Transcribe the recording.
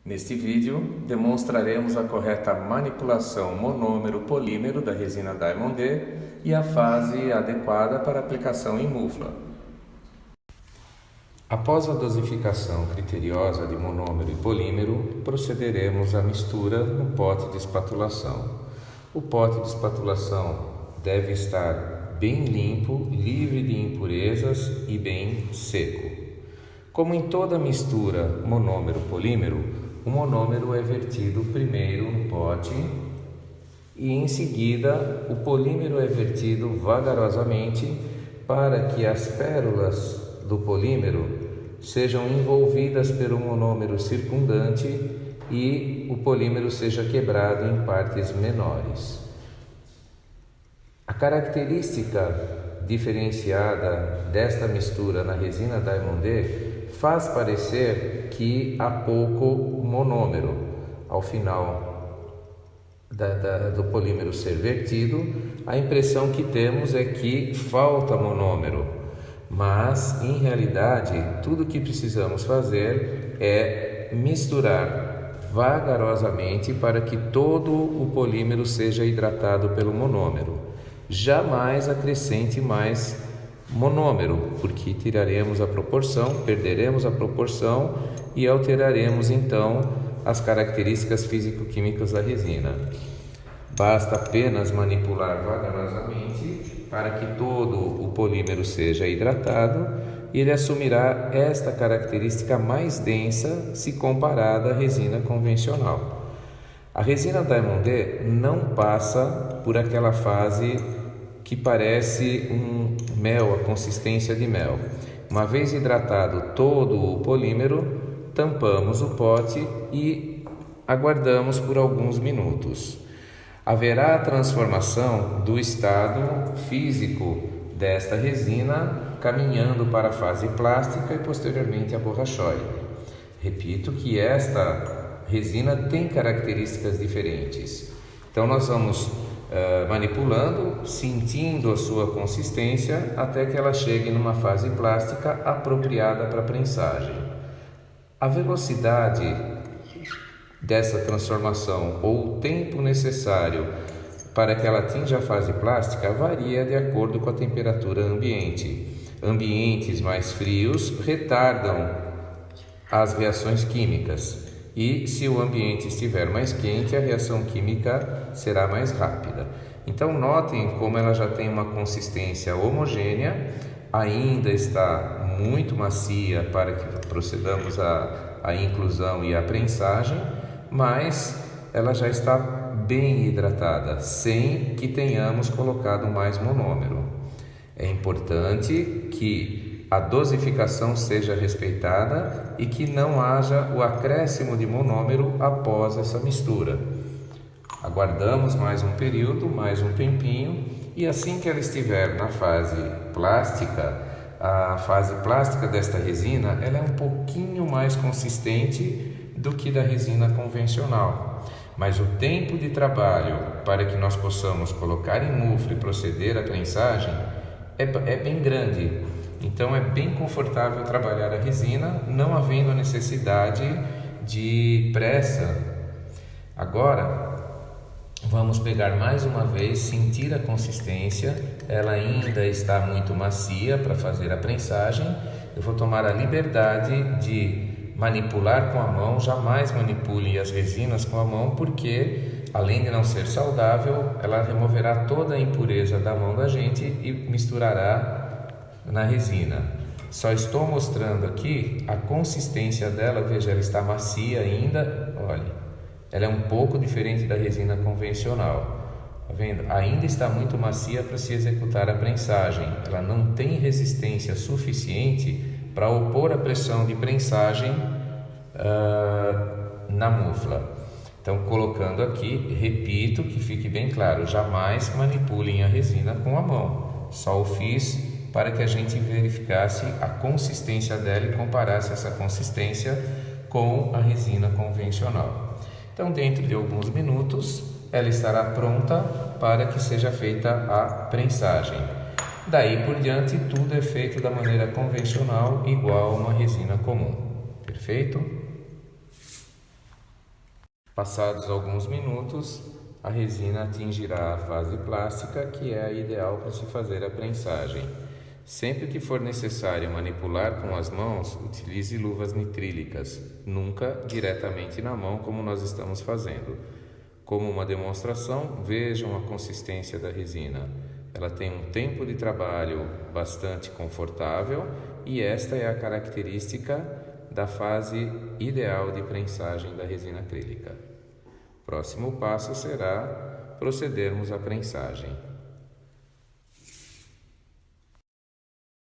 Neste vídeo, demonstraremos a correta manipulação monômero-polímero da resina Diamond D e a fase adequada para aplicação em mufla. Após a dosificação criteriosa de monômero e polímero, procederemos à mistura no pote de espatulação. O pote de espatulação deve estar bem limpo, livre de impurezas e bem seco. Como em toda mistura monômero-polímero, o monômero é vertido primeiro no pote e em seguida o polímero é vertido vagarosamente para que as pérolas do polímero sejam envolvidas pelo monômero circundante e o polímero seja quebrado em partes menores. A característica diferenciada desta mistura na resina Diamond D faz parecer que há pouco monômero ao final do polímero ser vertido. A impressão que temos é que falta monômero, mas em realidade tudo o que precisamos fazer é misturar vagarosamente para que todo o polímero seja hidratado pelo monômero. Jamais acrescente mais monômero, porque tiraremos a proporção, perderemos a proporção e alteraremos então as características físico-químicas da resina. Basta apenas manipular vagarosamente para que todo o polímero seja hidratado e ele assumirá esta característica mais densa se comparada à resina convencional. A resina Diamond D não passa por aquela fase que parece um mel, a consistência de mel. Uma vez hidratado todo o polímero, tampamos o pote e aguardamos por alguns minutos. Haverá a transformação do estado físico desta resina, caminhando para a fase plástica e posteriormente a borrachóide. Repito que esta resina tem características diferentes. Então nós vamos manipulando, sentindo a sua consistência até que ela chegue numa fase plástica apropriada para prensagem. A velocidade dessa transformação ou o tempo necessário para que ela atinja a fase plástica varia de acordo com a temperatura ambiente. Ambientes mais frios retardam as reações químicas. E se o ambiente estiver mais quente, a reação química será mais rápida. Então notem como ela já tem uma consistência homogênea, ainda está muito macia para que procedamos à inclusão e à prensagem, mas ela já está bem hidratada, sem que tenhamos colocado mais monômero. É importante que a dosificação seja respeitada e que não haja o acréscimo de monômero após essa mistura. Aguardamos mais um período, mais um tempinho, e assim que ela estiver na fase plástica, a fase plástica desta resina ela é um pouquinho mais consistente do que da resina convencional. Mas o tempo de trabalho para que nós possamos colocar em mufla e proceder à prensagem é bem grande. Então é bem confortável trabalhar a resina, não havendo a necessidade de pressa. Agora, vamos pegar mais uma vez, sentir a consistência, ela ainda está muito macia para fazer a prensagem. Eu vou tomar a liberdade de manipular com a mão, jamais manipule as resinas com a mão, porque além de não ser saudável, ela removerá toda a impureza da mão da gente e misturará na resina. Só estou mostrando aqui a consistência dela. Veja, ela está macia ainda, olha, ela é um pouco diferente da resina convencional, tá vendo? Ainda está muito macia para se executar a prensagem, ela não tem resistência suficiente para opor a pressão de prensagem na mufla. Então, colocando aqui, repito que fique bem claro, jamais manipulem a resina com a mão, só o fiz para que a gente verificasse a consistência dela e comparasse essa consistência com a resina convencional. Então, dentro de alguns minutos, ela estará pronta para que seja feita a prensagem. Daí por diante, tudo é feito da maneira convencional, igual a uma resina comum. Perfeito? Passados alguns minutos, a resina atingirá a fase plástica, que é a ideal para se fazer a prensagem. Sempre que for necessário manipular com as mãos, utilize luvas nitrílicas, nunca diretamente na mão como nós estamos fazendo. Como uma demonstração, vejam a consistência da resina. Ela tem um tempo de trabalho bastante confortável e esta é a característica da fase ideal de prensagem da resina acrílica. Próximo passo será procedermos à prensagem.